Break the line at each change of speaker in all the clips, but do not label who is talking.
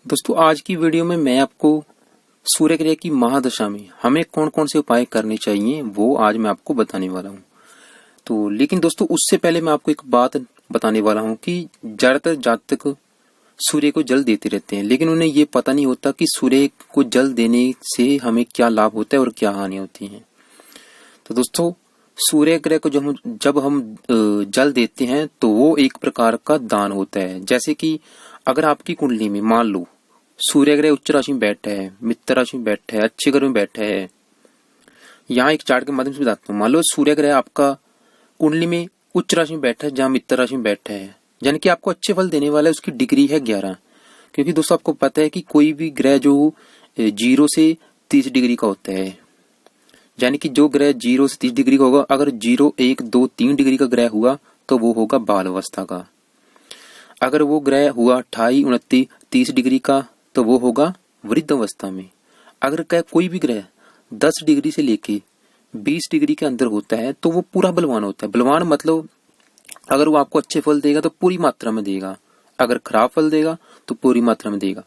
दोस्तों आज की वीडियो में मैं आपको सूर्य ग्रह की महादशा में हमें कौन कौन से उपाय करने चाहिए वो आज मैं आपको बताने वाला हूँ। तो लेकिन दोस्तों उससे पहले मैं आपको एक बात बताने वाला हूँ कि ज्यादातर जातक सूर्य को जल देते रहते हैं, लेकिन उन्हें ये पता नहीं होता कि सूर्य को जल देने से हमें क्या लाभ होता है और क्या हानि होती है। तो दोस्तों सूर्य ग्रह को जब हम जल देते हैं तो वो एक प्रकार का दान होता है। जैसे कि अगर आपकी कुंडली में मान लो सूर्य ग्रह उच्च राशि में बैठा है, मित्र राशि में बैठा है, अच्छे ग्रह में बैठा है। यहाँ एक चार्ट के माध्यम से बताता हूँ। मान लो सूर्य ग्रह आपका कुंडली में उच्च राशि में बैठा है, जहाँ मित्र राशि में बैठा है, यानी कि आपको अच्छे फल देने वाला है। उसकी डिग्री है 11। क्योंकि दोस्तों आपको पता है कि कोई भी ग्रह जो 0 से 30 डिग्री का होता है, यानी कि जो ग्रह 0 से 30 डिग्री का होगा, अगर 0, 1, 2, 3 डिग्री का ग्रह हुआ तो वो होगा बाल अवस्था का। अगर वो ग्रह हुआ 28, 29, 30 डिग्री का तो वो होगा वृद्ध अवस्था में। अगर कोई भी ग्रह 10 डिग्री से लेके 20 डिग्री के अंदर होता है तो वो पूरा बलवान होता है। बलवान मतलब अगर वो आपको अच्छे फल देगा तो पूरी मात्रा में देगा, अगर खराब फल देगा तो पूरी मात्रा में देगा।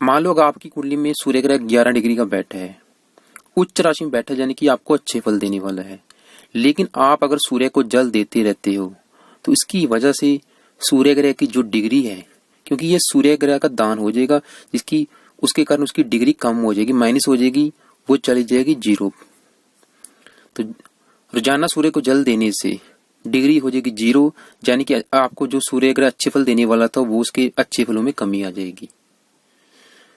मान लो अगर आपकी कुंडली में सूर्य ग्रह 11 डिग्री का बैठा है, उच्च राशि में बैठा है, यानी कि आपको अच्छे फल देने वाला है, लेकिन आप अगर सूर्य को जल देते रहते हो तो इसकी वजह से सूर्य ग्रह की जो डिग्री है, क्योंकि ये सूर्य ग्रह का दान हो जाएगा, जिसकी उसके कारण उसकी डिग्री कम हो जाएगी, माइनस हो जाएगी, वो चली जाएगी 0। तो रोजाना सूर्य को जल देने से डिग्री हो जाएगी 0, यानी कि आपको जो सूर्य ग्रह अच्छे फल देने वाला था वो उसके अच्छे फलों में कमी आ जाएगी।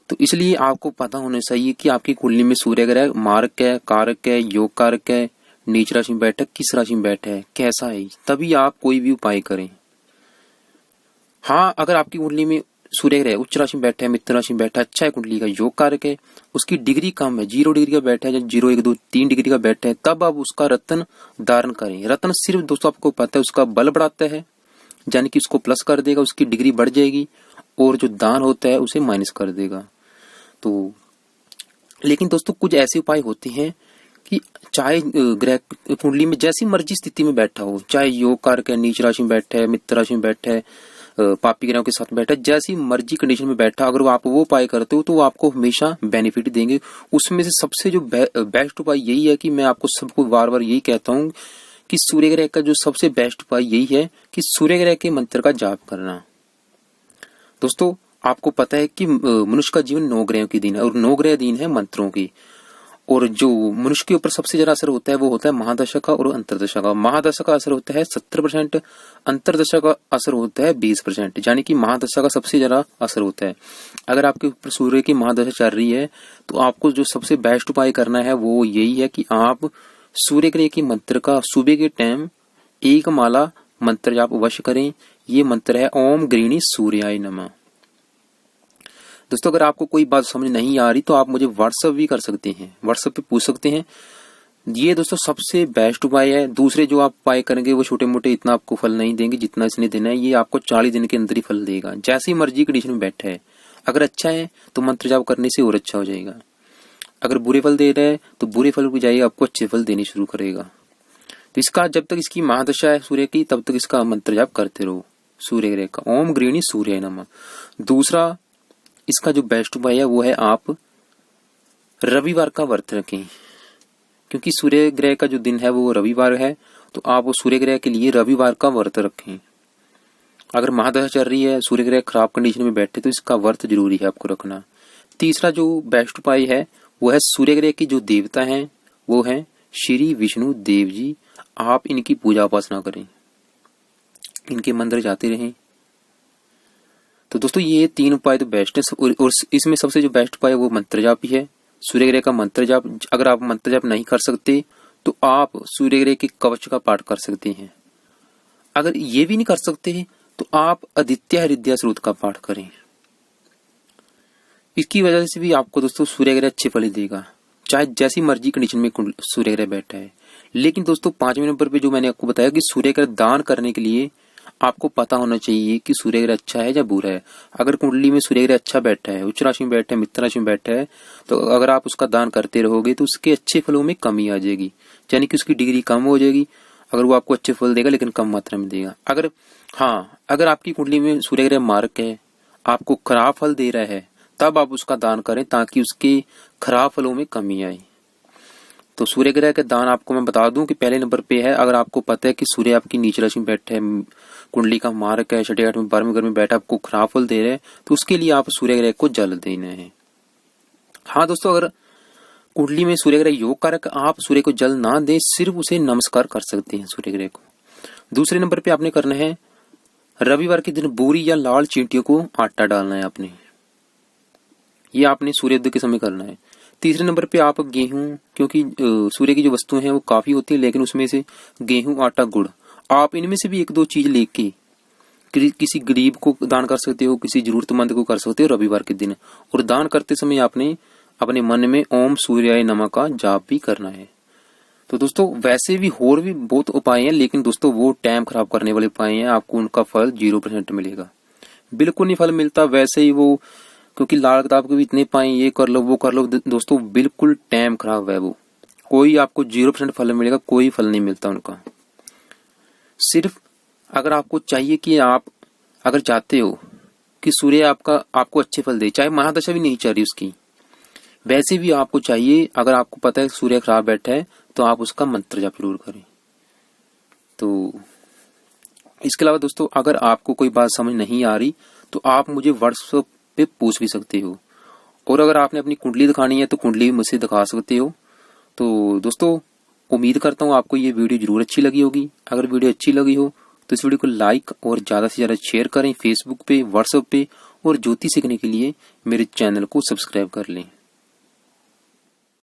तो इसलिए आपको पता होना चाहिए कि आपकी कुंडली में सूर्य ग्रह मार्क है, कारक है, योग कारक है, नीच राशि में बैठा, किस राशि में बैठा है, कैसा है, तभी आप कोई भी उपाय करें। हाँ, अगर आपकी कुंडली में सूर्य ग्रह उच्च राशि में बैठा है, मित्र राशि में बैठा है, अच्छा है, कुंडली का योग कारक है, उसकी डिग्री कम है, 0 डिग्री का बैठा है, 0, 1, 2, 3 डिग्री का बैठा है, तब आप उसका रत्न धारण करें। रत्न सिर्फ दोस्तों आपको पता है उसका बल बढ़ाता है, यानी कि उसको प्लस कर देगा, उसकी डिग्री बढ़ जाएगी, और जो दान होता है उसे माइनस कर देगा। तो लेकिन दोस्तों कुछ ऐसे उपाय होते हैं कि चाहे ग्रह कुंडली में जैसी मर्जी स्थिति में बैठा हो, चाहे योग कारक है, नीच राशि में बैठा है, मित्र राशि में बैठा है, पापी ग्रहों के साथ बैठा है, जैसी मर्जी कंडीशन में बैठा, अगर आप वो उपाय करते हो तो वो आपको हमेशा बेनिफिट देंगे। उसमें से सबसे जो बेस्ट उपाय यही है कि मैं आपको सबको बार बार यही कहता हूँ कि सूर्य ग्रह का जो सबसे बेस्ट उपाय यही है कि सूर्य ग्रह के मंत्र का जाप करना। दोस्तों आपको पता है कि मनुष्य का जीवन 9 ग्रहों की दिन है, और 9 ग्रह दिन है मंत्रों की। और जो मनुष्य के ऊपर सबसे ज्यादा असर होता है वो होता है महादशा का और अंतरदशा का। महादशा का असर होता है 70%, अंतरदशा का असर होता है 20%, यानी कि महादशा का सबसे ज्यादा असर होता है। अगर आपके ऊपर सूर्य की महादशा चल रही है तो आपको जो सबसे बेस्ट उपाय करना है वो यही है कि आप सूर्य ग्रह की मंत्र का सुबह के टाइम 1 माला मंत्र जाप अवश्य करें। ये मंत्र है ओम गृणी सूर्याय नमः। दोस्तों अगर आपको कोई बात समझ नहीं आ रही तो आप मुझे व्हाट्सएप भी कर सकते हैं, व्हाट्सएप पे पूछ सकते हैं। ये दोस्तों सबसे बेस्ट उपाय है। दूसरे जो आप उपाय करेंगे वो छोटे मोटे इतना आपको फल नहीं देंगे जितना इसने देना है। ये आपको 40 दिन के अंदर ही फल देगा, जैसी मर्जी कंडीशन में बैठा है। अगर अच्छा है तो मंत्र जाप करने से और अच्छा हो जाएगा। अगर बुरे फल दे रहा है तो बुरे फल की बजाय आपको अच्छे फल देने शुरू करेगा। तो इसका जब तक इसकी महादशा है सूर्य की तब तक इसका मंत्र जाप करते रहो सूर्य ग्रह का, ओम गृणी सूर्याय नमः। दूसरा इसका जो बेस्ट उपाय है वो है आप रविवार का व्रत रखें, क्योंकि सूर्य ग्रह का जो दिन है वो रविवार है, तो आप वो सूर्य ग्रह के लिए रविवार का व्रत रखें। अगर महादशा चल रही है, सूर्य ग्रह खराब कंडीशन में बैठे तो इसका व्रत जरूरी है आपको रखना। तीसरा जो बेस्ट उपाय है वो है सूर्य ग्रह की जो देवता है वो है श्री विष्णु देव जी। आप इनकी पूजा उपासना करें, इनके मंदिर जाते रहें। तो दोस्तों ये 3 उपाय तो बेस्ट है, और इसमें सबसे जो बेस्ट उपाय है वो मंत्र जाप ही है, सूर्य ग्रह का मंत्र जाप। अगर आप मंत्र जाप नहीं कर सकते तो आप सूर्य ग्रह के कवच का पाठ कर सकते हैं। अगर ये भी नहीं कर सकते तो आप आदित्य हृदय स्रोत का पाठ करें। इसकी वजह से भी आपको दोस्तों सूर्य ग्रह अच्छे फल देगा, चाहे जैसी मर्जी कंडीशन में सूर्य ग्रह बैठा है। लेकिन दोस्तों 5वें नंबर पे जो मैंने आपको बताया कि सूर्य ग्रह दान करने के लिए आपको पता होना चाहिए कि सूर्य ग्रह अच्छा है या बुरा है। अगर कुंडली में सूर्य ग्रह अच्छा बैठा है, उच्च राशि में बैठा है, मित्र राशि में बैठा है, तो अगर आप उसका दान करते रहोगे तो उसके अच्छे फलों में कमी आ जाएगी, यानी कि उसकी डिग्री कम हो जाएगी। अगर वो आपको अच्छे फल देगा लेकिन कम मात्रा में देगा। अगर आपकी कुंडली में सूर्य ग्रह मार्क है, आपको खराब फल दे रहा है, तब आप उसका दान करें ताकि उसके खराब फलों में कमी आए। तो सूर्य ग्रह के दान आपको मैं बता दूं कि पहले नंबर पे है, अगर आपको पता है कि सूर्य आपकी नीच राशि में बैठे है, कुंडली का मार्क है, छठे आठ में 12वें घर में बैठा, आपको खराब फल दे रहे हैं, तो उसके लिए आप सूर्य ग्रह को जल देना है। हाँ दोस्तों, अगर कुंडली में सूर्य ग्रह योग कारक, आप सूर्य को जल ना दें, सिर्फ उसे नमस्कार कर सकते हैं सूर्य ग्रह को। दूसरे नंबर पे आपने करना है, रविवार के दिन बोरी या लाल चींटियों को आटा डालना है आपने, ये आपने सूर्योदय के समय करना है। तीसरे नंबर पे आप गेहूं, क्योंकि सूर्य की जो वस्तुएं हैं वो काफी होती हैं, लेकिन उसमें से गेहूं, आटा, गुड़, आप इनमें से भी एक दो चीज लेके किसी गरीब को दान कर सकते हो, किसी जरूरतमंद को कर सकते हो रविवार के दिन। और दान करते समय आपने अपने मन में ओम सूर्याय नमः का जाप भी करना है। तो दोस्तों वैसे भी और भी बहुत उपाय हैं, लेकिन दोस्तों वो टाइम खराब करने वाले उपाय हैं, आपको उनका फल 0% मिलेगा, बिल्कुल नहीं फल मिलता। वैसे ही वो, क्योंकि लाल किताब के भी इतने पाए, ये कर लो वो कर लो, दोस्तों बिल्कुल टाइम खराब है वो, कोई आपको 0% फल मिलेगा, कोई फल नहीं मिलता उनका। सिर्फ अगर आपको चाहिए कि आप अगर चाहते हो कि सूर्य आपको अच्छे फल दे, चाहे महादशा भी नहीं चल रही उसकी, वैसे भी आपको चाहिए, अगर आपको पता है सूर्य खराब बैठा है, तो आप उसका मंत्र जाप जरूर करें। तो इसके अलावा दोस्तों अगर आपको कोई बात समझ नहीं आ रही तो आप मुझे व्हाट्सएप पे पूछ भी सकते हो, और अगर आपने अपनी कुंडली दिखानी है तो कुंडली भी मुझसे दिखा सकते हो। तो दोस्तों उम्मीद करता हूँ आपको ये वीडियो जरूर अच्छी लगी होगी। अगर वीडियो अच्छी लगी हो तो इस वीडियो को लाइक और ज्यादा से ज्यादा शेयर करें फेसबुक पे, व्हाट्सएप पे, और ज्योतिष सीखने के लिए मेरे चैनल को सब्सक्राइब कर लें।